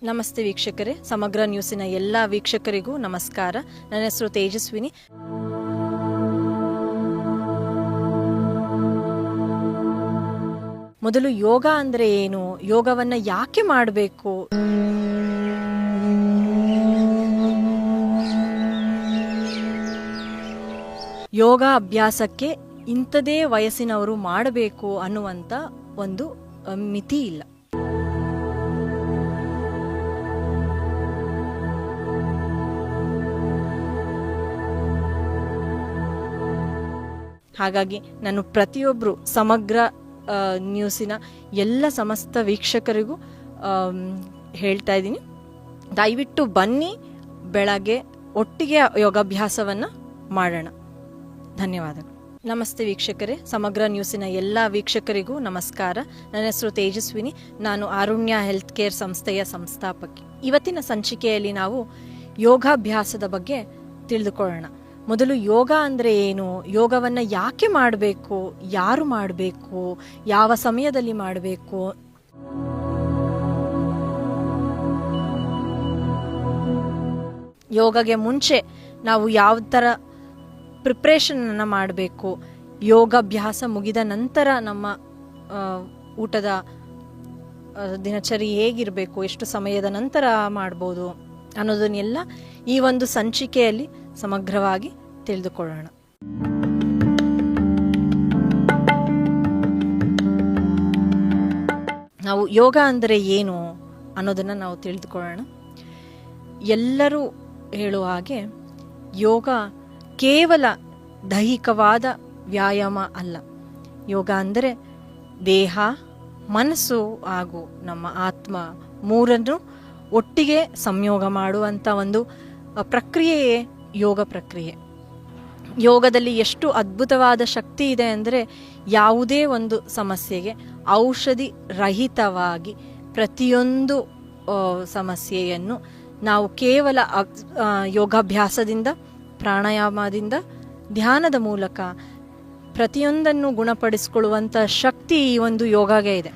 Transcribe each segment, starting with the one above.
ನಮಸ್ತೆ ವೀಕ್ಷಕರೇ, ಸಮಗ್ರ ನ್ಯೂಸಿನ ಎಲ್ಲ ವೀಕ್ಷಕರಿಗೂ ನಮಸ್ಕಾರ. ನನ್ನ ಹೆಸರು ತೇಜಸ್ವಿನಿ. ಮೊದಲು ಯೋಗ ಅಂದರೆ ಏನು, ಯೋಗವನ್ನು ಯಾಕೆ ಮಾಡಬೇಕು, ಯೋಗ ಅಭ್ಯಾಸಕ್ಕೆ ಇಂಥದೇ ವಯಸ್ಸಿನವರು ಮಾಡಬೇಕು ಅನ್ನುವಂಥ ಒಂದು ಮಿತಿ ಇಲ್ಲ. ಹಾಗಾಗಿ ನಾನು ಪ್ರತಿಯೊಬ್ಬರು ಸಮಗ್ರ ನ್ಯೂಸಿನ ಎಲ್ಲ ಸಮಸ್ತ ವೀಕ್ಷಕರಿಗೂ ಹೇಳ್ತಾ ಇದ್ದೀನಿ, ದಯವಿಟ್ಟು ಬನ್ನಿ, ಬೆಳಗ್ಗೆ ಒಟ್ಟಿಗೆ ಯೋಗಾಭ್ಯಾಸವನ್ನು ಮಾಡೋಣ. ಧನ್ಯವಾದಗಳು. ನಮಸ್ತೆ ವೀಕ್ಷಕರೇ, ಸಮಗ್ರ ನ್ಯೂಸಿನ ಎಲ್ಲ ವೀಕ್ಷಕರಿಗೂ ನಮಸ್ಕಾರ. ನನ್ನ ಹೆಸರು ತೇಜಸ್ವಿನಿ. ನಾನು ಆರುಣ್ಯ ಹೆಲ್ತ್ ಕೇರ್ ಸಂಸ್ಥೆಯ ಸಂಸ್ಥಾಪಕಿ. ಇವತ್ತಿನ ಸಂಚಿಕೆಯಲ್ಲಿ ನಾವು ಯೋಗಾಭ್ಯಾಸದ ಬಗ್ಗೆ ತಿಳಿದುಕೊಳ್ಳೋಣ. ಮೊದಲು ಯೋಗ ಅಂದರೆ ಏನು, ಯೋಗವನ್ನು ಯಾಕೆ ಮಾಡಬೇಕು, ಯಾರು ಮಾಡಬೇಕು, ಯಾವ ಸಮಯದಲ್ಲಿ ಮಾಡಬೇಕು, ಯೋಗಗೆ ಮುಂಚೆ ನಾವು ಯಾವ ಥರ ಪ್ರಿಪ್ರೇಷನನ್ನು ಮಾಡಬೇಕು, ಯೋಗಾಭ್ಯಾಸ ಮುಗಿದ ನಂತರ ನಮ್ಮ ಊಟದ ದಿನಚರಿ ಹೇಗಿರಬೇಕು, ಎಷ್ಟು ಸಮಯದ ನಂತರ ಮಾಡ್ಬೋದು ಅನ್ನೋದನ್ನೆಲ್ಲ ಈ ಒಂದು ಸಂಚಿಕೆಯಲ್ಲಿ ಸಮಗ್ರವಾಗಿ ತಿಳಿದುಕೊಳ್ಳೋಣ. ನಾವು ಯೋಗ ಅಂದರೆ ಏನು ಅನ್ನೋದನ್ನು ನಾವು ತಿಳಿದುಕೊಳ್ಳೋಣ. ಎಲ್ಲರೂ ಹೇಳುವ ಹಾಗೆ ಯೋಗ ಕೇವಲ ದೈಹಿಕವಾದ ವ್ಯಾಯಾಮ ಅಲ್ಲ. ಯೋಗ ಅಂದರೆ ದೇಹ, ಮನಸ್ಸು ಹಾಗೂ ನಮ್ಮ ಆತ್ಮ ಮೂರನ್ನು ಒಟ್ಟಿಗೆ ಸಂಯೋಗ ಮಾಡುವಂಥ ಒಂದು ಪ್ರಕ್ರಿಯೆಯೇ ಯೋಗ ಪ್ರಕ್ರಿಯೆ. ಯೋಗದಲ್ಲಿ ಎಷ್ಟು ಅದ್ಭುತವಾದ ಶಕ್ತಿ ಇದೆ ಅಂದರೆ, ಯಾವುದೇ ಒಂದು ಸಮಸ್ಯೆಗೆ ಔಷಧಿ ರಹಿತವಾಗಿ ಪ್ರತಿಯೊಂದು ಸಮಸ್ಯೆಯನ್ನು ನಾವು ಕೇವಲ ಯೋಗಾಭ್ಯಾಸದಿಂದ, ಪ್ರಾಣಾಯಾಮದಿಂದ, ಧ್ಯಾನದ ಮೂಲಕ ಪ್ರತಿಯೊಂದನ್ನು ಗುಣಪಡಿಸಿಕೊಳ್ಳುವಂಥ ಶಕ್ತಿ ಈ ಒಂದು ಯೋಗಗೆ ಇದೆ.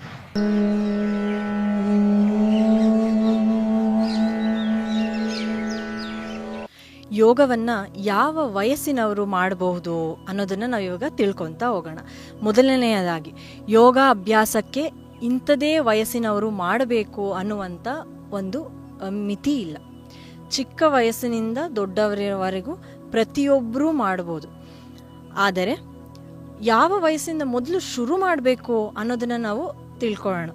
ಯೋಗವನ್ನು ಯಾವ ವಯಸ್ಸಿನವರು ಮಾಡಬಹುದು ಅನ್ನೋದನ್ನು ನಾವು ಇವಾಗ ತಿಳ್ಕೊತಾ ಹೋಗೋಣ. ಮೊದಲನೆಯದಾಗಿ, ಯೋಗ ಅಭ್ಯಾಸಕ್ಕೆ ಇಂಥದೇ ವಯಸ್ಸಿನವರು ಮಾಡಬೇಕು ಅನ್ನುವಂಥ ಒಂದು ಮಿತಿ ಇಲ್ಲ. ಚಿಕ್ಕ ವಯಸ್ಸಿನಿಂದ ದೊಡ್ಡವರವರೆಗೂ ಪ್ರತಿಯೊಬ್ಬರೂ ಮಾಡ್ಬೋದು. ಆದರೆ ಯಾವ ವಯಸ್ಸಿಂದ ಮೊದಲು ಶುರು ಮಾಡಬೇಕು ಅನ್ನೋದನ್ನು ನಾವು ತಿಳ್ಕೊಳ್ಳೋಣ.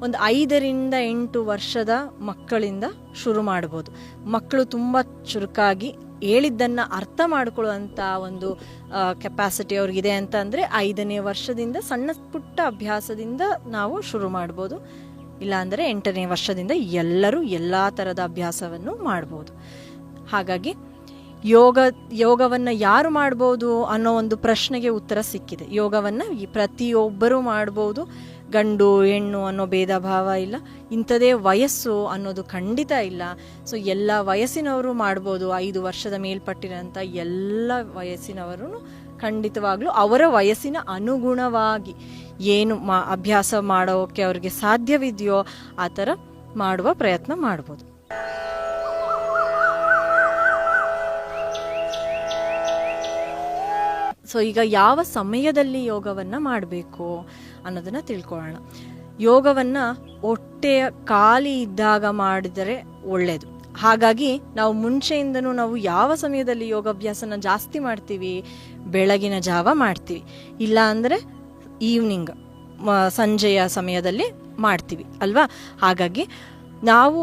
ಒಂದು 5 ರಿಂದ 8 ವರ್ಷದ ಮಕ್ಕಳಿಂದ ಶುರು ಮಾಡ್ಬೋದು. ಮಕ್ಕಳು ತುಂಬ ಚುರುಕಾಗಿ ಹೇಳಿದ್ದನ್ನು ಅರ್ಥ ಮಾಡ್ಕೊಳ್ಳುವಂಥ ಒಂದು ಕೆಪಾಸಿಟಿ ಅವ್ರಿಗಿದೆ ಅಂತ ಅಂದರೆ 5ನೇ ವರ್ಷದಿಂದ ಸಣ್ಣ ಪುಟ್ಟ ಅಭ್ಯಾಸದಿಂದ ನಾವು ಶುರು ಮಾಡ್ಬೋದು. ಇಲ್ಲಾಂದರೆ 8ನೇ ವರ್ಷದಿಂದ ಎಲ್ಲರೂ ಎಲ್ಲ ಥರದ ಅಭ್ಯಾಸವನ್ನು ಮಾಡ್ಬೋದು. ಹಾಗಾಗಿ ಯೋಗವನ್ನು ಯಾರು ಮಾಡ್ಬೋದು ಅನ್ನೋ ಒಂದು ಪ್ರಶ್ನೆಗೆ ಉತ್ತರ ಸಿಕ್ಕಿದೆ. ಯೋಗವನ್ನು ಪ್ರತಿಯೊಬ್ಬರೂ ಮಾಡ್ಬೋದು. ಗಂಡು ಹೆಣ್ಣು ಅನ್ನೋ ಭೇದ ಭಾವ ಇಲ್ಲ, ಇಂಥದೇ ವಯಸ್ಸು ಅನ್ನೋದು ಖಂಡಿತ ಇಲ್ಲ. ಸೊ ಎಲ್ಲ ವಯಸ್ಸಿನವರು ಮಾಡ್ಬೋದು. 5 ವರ್ಷದ ಮೇಲ್ಪಟ್ಟಿರೋಂಥ ಎಲ್ಲ ವಯಸ್ಸಿನವರು ಖಂಡಿತವಾಗ್ಲೂ ಅವರ ವಯಸ್ಸಿನ ಅನುಗುಣವಾಗಿ ಏನು ಅಭ್ಯಾಸ ಮಾಡೋಕ್ಕೆ ಅವ್ರಿಗೆ ಸಾಧ್ಯವಿದೆಯೋ ಆ ಥರ ಮಾಡುವ ಪ್ರಯತ್ನ ಮಾಡ್ಬೋದು. ಸೊ ಈಗ ಯಾವ ಸಮಯದಲ್ಲಿ ಯೋಗವನ್ನು ಮಾಡಬೇಕು ಅನ್ನೋದನ್ನು ತಿಳ್ಕೊಳ್ಳೋಣ. ಯೋಗವನ್ನು ಹೊಟ್ಟೆಯ ಖಾಲಿ ಇದ್ದಾಗ ಮಾಡಿದರೆ ಒಳ್ಳೆಯದು. ಹಾಗಾಗಿ ನಾವು ಮುಂಚೆಯಿಂದನೂ ನಾವು ಯಾವ ಸಮಯದಲ್ಲಿ ಯೋಗಾಭ್ಯಾಸನ ಜಾಸ್ತಿ ಮಾಡ್ತೀವಿ, ಬೆಳಗಿನ ಜಾವ ಮಾಡ್ತೀವಿ, ಇಲ್ಲ ಅಂದರೆ ಈವ್ನಿಂಗ್ ಸಂಜೆಯ ಸಮಯದಲ್ಲಿ ಮಾಡ್ತೀವಿ ಅಲ್ವಾ. ಹಾಗಾಗಿ ನಾವು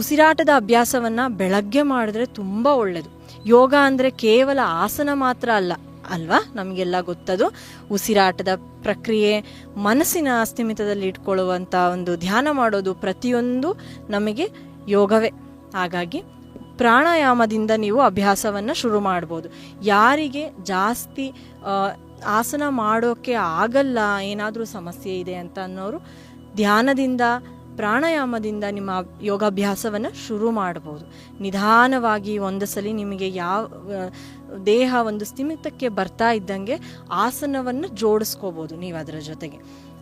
ಉಸಿರಾಟದ ಅಭ್ಯಾಸವನ್ನು ಬೆಳಗ್ಗೆ ಮಾಡಿದ್ರೆ ತುಂಬ ಒಳ್ಳೆಯದು. ಯೋಗ ಅಂದರೆ ಕೇವಲ ಆಸನ ಮಾತ್ರ ಅಲ್ಲ ಅಲ್ವಾ, ನಮಗೆಲ್ಲ ಗೊತ್ತದು. ಉಸಿರಾಟದ ಪ್ರಕ್ರಿಯೆ, ಮನಸ್ಸಿನ ಸ್ಥಿಮಿತದಲ್ಲಿ ಇಟ್ಕೊಳ್ಳುವಂಥ ಒಂದು ಧ್ಯಾನ ಮಾಡೋದು, ಪ್ರತಿಯೊಂದು ನಮಗೆ ಯೋಗವೇ. ಹಾಗಾಗಿ ಪ್ರಾಣಾಯಾಮದಿಂದ ನೀವು ಅಭ್ಯಾಸವನ್ನು ಶುರು ಮಾಡ್ಬೋದು. ಯಾರಿಗೆ ಜಾಸ್ತಿ ಆಸನ ಮಾಡೋಕ್ಕೆ ಆಗಲ್ಲ, ಏನಾದರೂ ಸಮಸ್ಯೆ ಇದೆ ಅಂತ ಅನ್ನೋರು ಧ್ಯಾನದಿಂದ, ಪ್ರಾಣಾಯಾಮದಿಂದ ನಿಮ್ಮ ಯೋಗಾಭ್ಯಾಸವನ್ನು ಶುರು ಮಾಡ್ಬೋದು. ನಿಧಾನವಾಗಿ ಒಂದು ಸಲ ನಿಮಗೆ ಯಾವ ದೇಹ ಒಂದು ಸ್ಥಿಮಿತಕ್ಕೆ ಬರ್ತಾ ಇದ್ದಂಗೆ ಆಸನವನ್ನು ಜೋಡಿಸ್ಕೋಬೋದು ನೀವು ಅದರ ಜೊತೆಗೆ.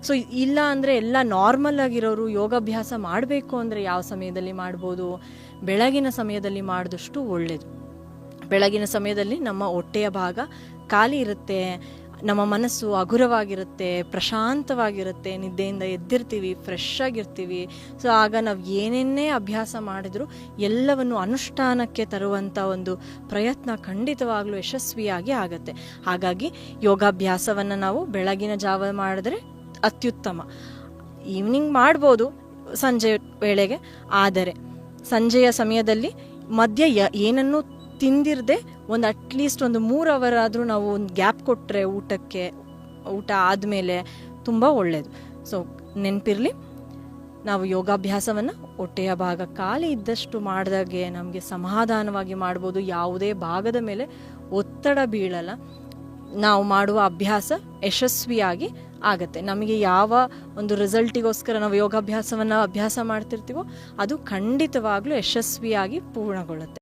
ಸೊ ಇಲ್ಲ ಅಂದರೆ ಎಲ್ಲ ನಾರ್ಮಲ್ ಆಗಿರೋರು ಯೋಗಾಭ್ಯಾಸ ಮಾಡಬೇಕು ಅಂದರೆ ಯಾವ ಸಮಯದಲ್ಲಿ ಮಾಡ್ಬೋದು? ಬೆಳಗಿನ ಸಮಯದಲ್ಲಿ ಮಾಡಿದಷ್ಟು ಒಳ್ಳೆಯದು. ಬೆಳಗಿನ ಸಮಯದಲ್ಲಿ ನಮ್ಮ ಹೊಟ್ಟೆಯ ಭಾಗ ಖಾಲಿ ಇರುತ್ತೆ, ನಮ್ಮ ಮನಸ್ಸು ಹಗುರವಾಗಿರುತ್ತೆ, ಪ್ರಶಾಂತವಾಗಿರುತ್ತೆ, ನಿದ್ದೆಯಿಂದ ಎದ್ದಿರ್ತೀವಿ, ಫ್ರೆಶ್ ಆಗಿರ್ತೀವಿ. ಸೊ ಆಗ ನಾವು ಏನೇನೇ ಅಭ್ಯಾಸ ಮಾಡಿದ್ರು ಎಲ್ಲವನ್ನು ಅನುಷ್ಠಾನಕ್ಕೆ ತರುವಂಥ ಒಂದು ಪ್ರಯತ್ನ ಖಂಡಿತವಾಗ್ಲೂ ಯಶಸ್ವಿಯಾಗಿ ಆಗುತ್ತೆ. ಹಾಗಾಗಿ ಯೋಗಾಭ್ಯಾಸವನ್ನು ನಾವು ಬೆಳಗಿನ ಜಾವ ಮಾಡಿದ್ರೆ ಅತ್ಯುತ್ತಮ. ಈವ್ನಿಂಗ್ ಮಾಡ್ಬೋದು ಸಂಜೆ ವೇಳೆಗೆ, ಆದರೆ ಸಂಜೆಯ ಸಮಯದಲ್ಲಿ ಮಧ್ಯ ಏನನ್ನೂ ತಿಂದಿರದೆ ಒಂದು ಅಟ್ಲೀಸ್ಟ್ ಒಂದು 3 ಅವರ್ ಆದರೂ ನಾವು ಒಂದು ಗ್ಯಾಪ್ ಕೊಟ್ಟರೆ ಊಟ ಆದಮೇಲೆ ತುಂಬ ಒಳ್ಳೆಯದು. ಸೊ ನೆನಪಿರಲಿ, ನಾವು ಯೋಗಾಭ್ಯಾಸವನ್ನು ಹೊಟ್ಟೆಯ ಭಾಗ ಖಾಲಿ ಇದ್ದಷ್ಟು ಮಾಡಿದಾಗೆ ನಮಗೆ ಸಮಾಧಾನವಾಗಿ ಮಾಡ್ಬೋದು. ಯಾವುದೇ ಭಾಗದ ಮೇಲೆ ಒತ್ತಡ ಬೀಳಲ್ಲ. ನಾವು ಮಾಡುವ ಅಭ್ಯಾಸ ಯಶಸ್ವಿಯಾಗಿ ಆಗತ್ತೆ. ನಮಗೆ ಯಾವ ಒಂದು ರಿಸಲ್ಟಿಗೋಸ್ಕರ ನಾವು ಯೋಗಾಭ್ಯಾಸವನ್ನು ಅಭ್ಯಾಸ ಮಾಡ್ತಿರ್ತೀವೋ ಅದು ಖಂಡಿತವಾಗ್ಲೂ ಯಶಸ್ವಿಯಾಗಿ ಪೂರ್ಣಗೊಳ್ಳುತ್ತೆ.